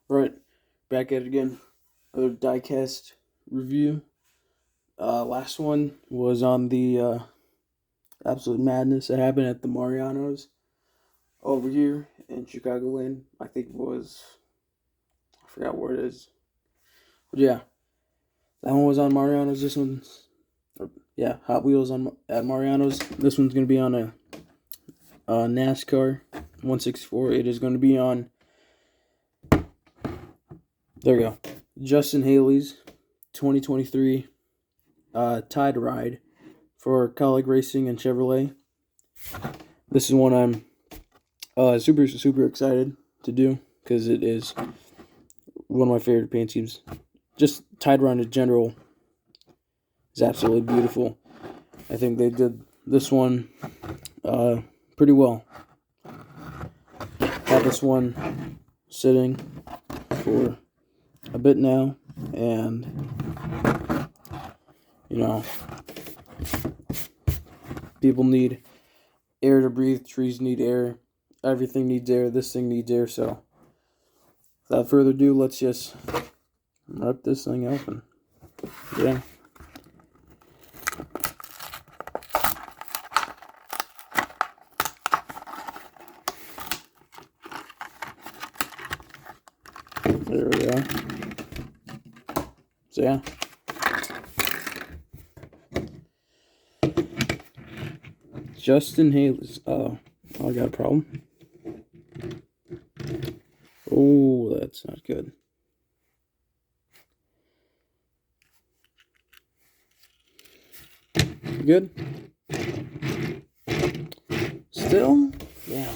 Right, back at it again. Another diecast review. Last one was on the absolute madness that happened at the Marianos over here in Chicagoland. I think it was, I forgot where it is. But yeah, that one was on Marianos. This one's, yeah, Hot Wheels at Marianos. This one's going to be on a NASCAR 164. It is going to be on, there we go, Justin Haley's 2023 Tide Ride for Colleague Racing and Chevrolet. This is one I'm super excited to do because it is one of my favorite paint schemes. Just Tide Ride in general is absolutely beautiful. I think they did this one pretty well. Had this one sitting for a bit now, and people need air to breathe, trees need air, everything needs air, this thing needs air, so without further ado, let's just rip this thing open. Yeah. There we go. So yeah. Justin Haley's. I got a problem. Oh, that's not good. Good? Still? Yeah.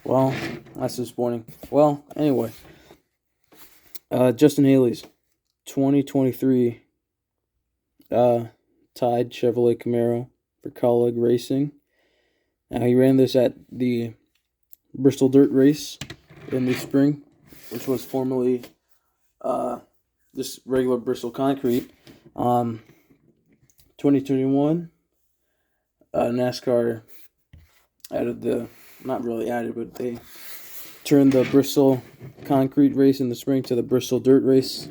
Well, that's disappointing. Well, anyway. Justin Haley's 2023 Tide Chevrolet Camaro for Colleague Racing. Now, he ran this at the Bristol Dirt Race in the spring, which was formerly just regular Bristol Concrete. 2021, NASCAR added not really added, but they turned the Bristol Concrete Race in the spring to the Bristol Dirt Race.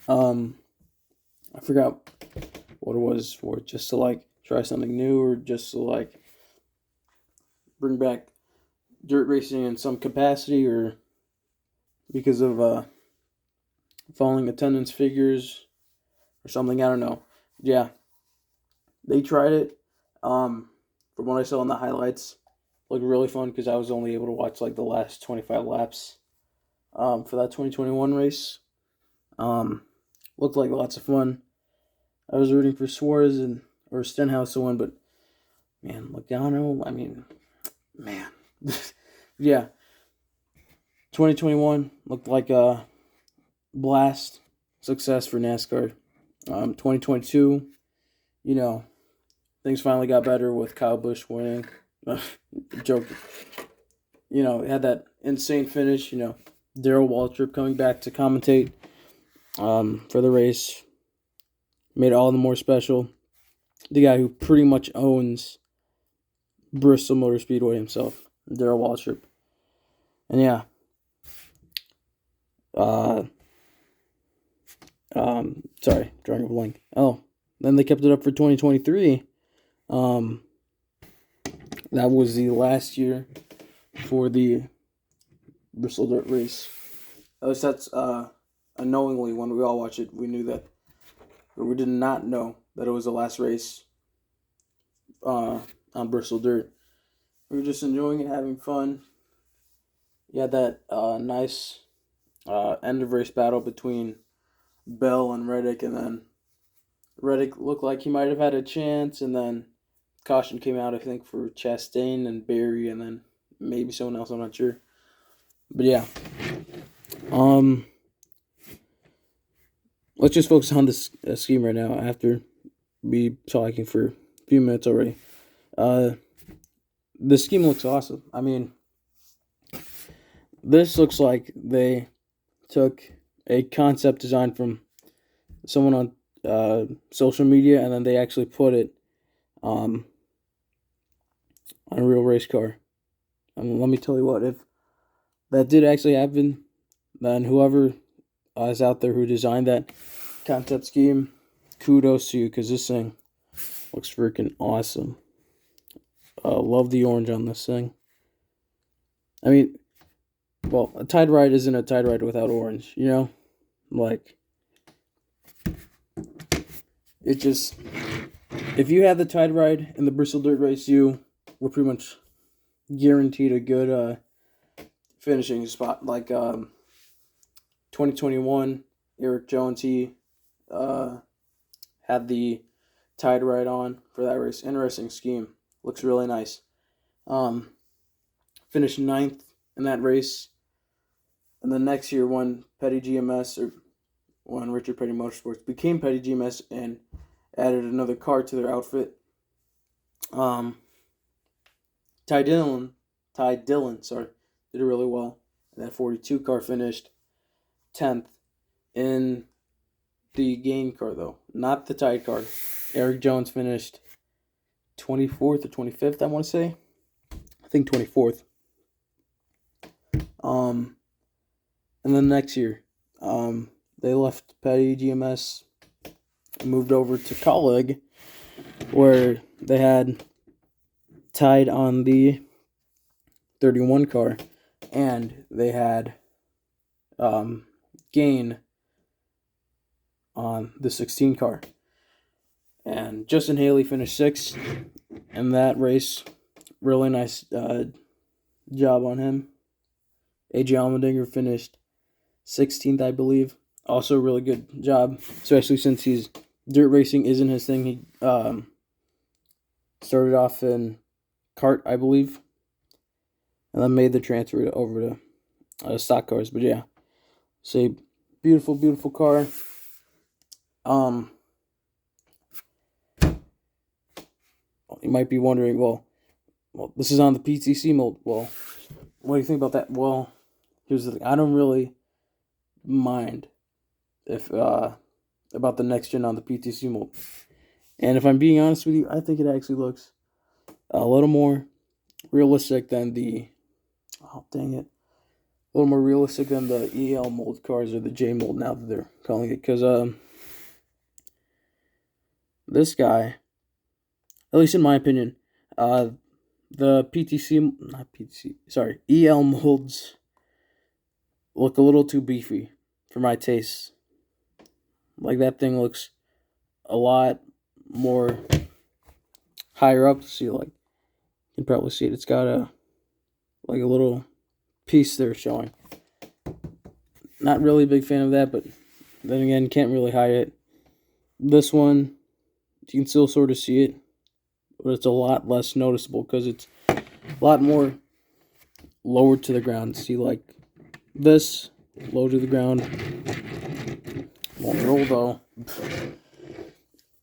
I forgot what it was for, just to try something new, or just to bring back dirt racing in some capacity, or because of falling attendance figures or something. I don't know. Yeah, they tried it. From what I saw in the highlights, looked really fun because I was only able to watch the last 25 laps for that 2021 race. Looked like lots of fun. I was rooting for Suarez or Stenhouse to win, but man, Logano, I mean, man. Yeah. 2021 looked like a blast success for NASCAR. 2022, things finally got better with Kyle Busch winning. Joke. It had that insane finish. Darrell Waltrip coming back to commentate for the race made it all the more special. The guy who pretty much owns Bristol Motor Speedway himself, Darrell Waltrip. And yeah. Sorry, drawing a blank. Oh, then they kept it up for 2023. That was the last year for the Bristol Dirt Race. At least that's unknowingly, when we all watched it, we knew that, or we did not know that it was the last race on Bristol Dirt. We were just enjoying it, having fun. You had that nice end of race battle between Bell and Reddick, and then Reddick looked like he might have had a chance, and then caution came out, I think, for Chastain and Barry, and then maybe someone else, I'm not sure. But yeah. Let's just focus on this scheme right now after we talking for a few minutes already. The scheme looks awesome. I mean, this looks like they took a concept design from someone on social media, and then they actually put it on a real race car. Let me tell you what, if that did actually happen. Then whoever is out there who designed that concept scheme, kudos to you, because this thing looks freaking awesome. Love the orange on this thing. I mean, well, a Tide Ride isn't a Tide Ride without orange, you know? Like, it just, if you had the Tide Ride in the Bristol Dirt Race U, we're pretty much guaranteed a good finishing spot. Like 2021, Eric Jones, he had the Tide Ride on for that race. Interesting scheme. Looks really nice. Finished ninth in that race. And then next year, when Petty GMS, or when Richard Petty Motorsports became Petty GMS and added another car to their outfit, Ty Dillon, sorry, did it really well. And that 42 car finished 10th in the Gain car, though, not the Tide car. Eric Jones finished 24th or 25th, I want to say. I think 24th. And then next year, they left Petty GMS and moved over to Colleague, where they had Tide on the 31 car, and they had Gain on the 16 car. And Justin Haley finished 6th in that race. Really nice job on him. AJ Allmendinger finished 16th, I believe. Also a really good job, especially since dirt racing isn't his thing. He started off in kart, I believe, and then made the transfer over to stock cars. But yeah, it's a beautiful, beautiful car. You might be wondering, well, this is on the PTC mold. Well, what do you think about that? Well, here's the thing. I don't really mind if about the next gen on the PTC mold. And if I'm being honest with you, I think it actually looks a little more realistic than a little more realistic than the EL mold cars, or the J mold now that they're calling it. Because this guy, at least in my opinion, the EL molds look a little too beefy for my taste. Like, that thing looks a lot more higher up. See, like, you can probably see it. It's got a little piece there showing. Not really a big fan of that, but then again, can't really hide it. This one, you can still sort of see it, but it's a lot less noticeable because it's a lot more lowered to the ground. See, like this, low to the ground. Won't roll though.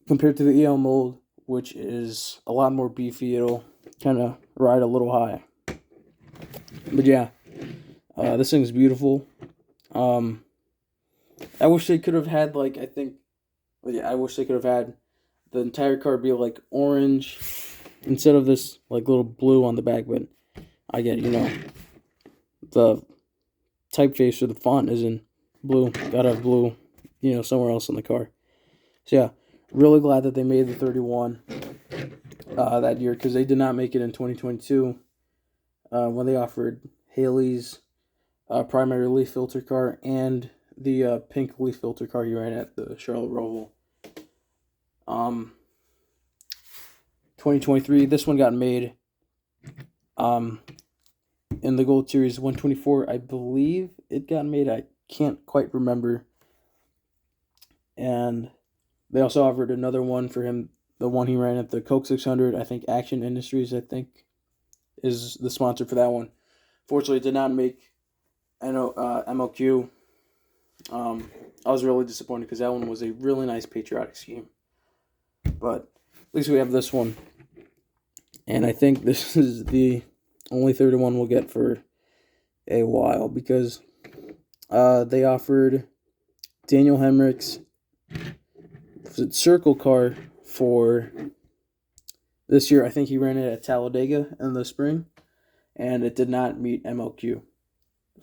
Compared to the EL mold, which is a lot more beefy, it'll kind of ride a little high. But yeah, this thing's beautiful. I wish they could have had, like, I wish they could have had the entire car be like orange instead of this like little blue on the back. But I get it, the typeface or the font is in blue. Gotta have blue, somewhere else in the car. So yeah, really glad that they made the 31 that year, because they did not make it in 2022 when they offered Haley's primary leaf filter car and the pink leaf filter car he ran at the Charlotte Roval. 2023, this one got made in the Gold Series 124, I believe it got made. I can't quite remember. And they also offered another one for him, the one he ran at the Coke 600. I think Action Industries, is the sponsor for that one. Fortunately, it did not make MLQ. I was really disappointed because that one was a really nice patriotic scheme. But at least we have this one. And I think this is the only 31 we'll get for a while, because they offered Daniel Hemrick's circle car for this year. I think he ran it at Talladega in the spring, and it did not meet MLQ.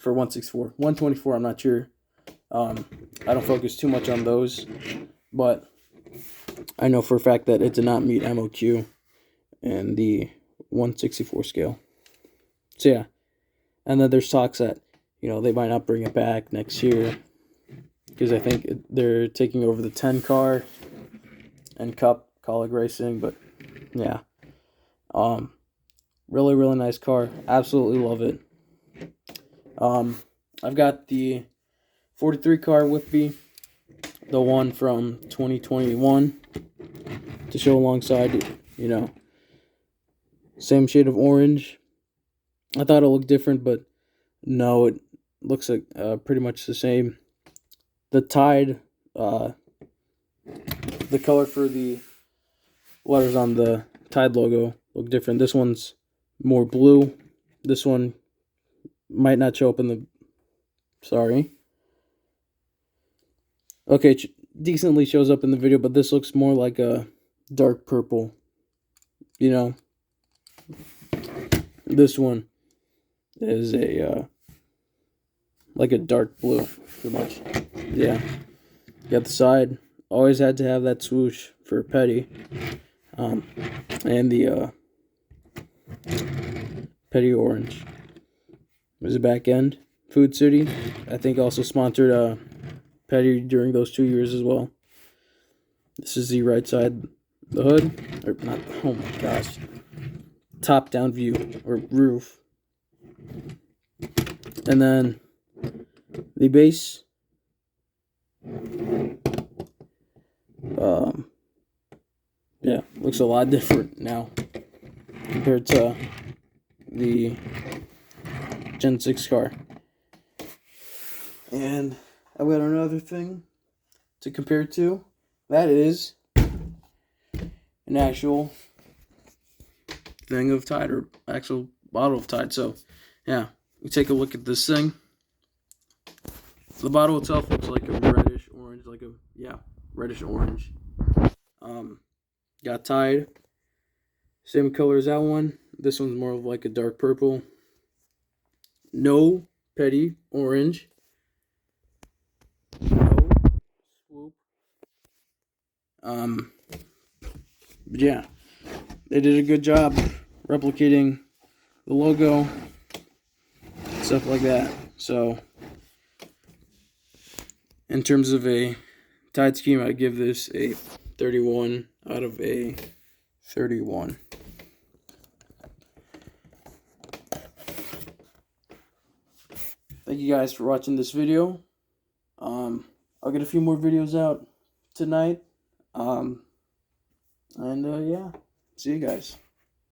for 164. 124, I'm not sure. I don't focus too much on those, but I know for a fact that it did not meet MOQ and the 164 scale. So yeah, and then there's talks that, you know, they might not bring it back next year because I think they're taking over the 10 car and Cup Colleague Racing. But yeah, really, really nice car. Absolutely love it. I've got the 43 car with me, the one from 2021, to show alongside, you know, same shade of orange. I thought it looked different, but no, it looks like pretty much the same. The Tide, the color for the letters on the Tide logo look different. This one's more blue. This one might not show up in the... Sorry. Okay, decently shows up in the video, but this looks more like a dark purple. You know? This one is a like a dark blue, pretty much. Yeah. Got the side. Always had to have that swoosh for Petty. And the Petty orange. There's a back end. Food City, I think, also sponsored Petty during those 2 years as well. This is the right side, the hood, or not. Oh my gosh, top down view or roof, and then the base. Yeah, looks a lot different now compared to the Gen 6 car. And I've got another thing to compare it to. That is an actual thing of Tide, or actual bottle of Tide. So, yeah, we take a look at this thing. The bottle itself looks like a reddish orange, reddish orange. Got Tide, same color as that one. This one's more of like a dark purple. No Petty orange. No swoop. But yeah, they did a good job replicating the logo, stuff like that. So, in terms of a Tide scheme, I give this a 31 out of a 31. Thank you guys for watching this video. I'll get a few more videos out tonight. Yeah, see you guys.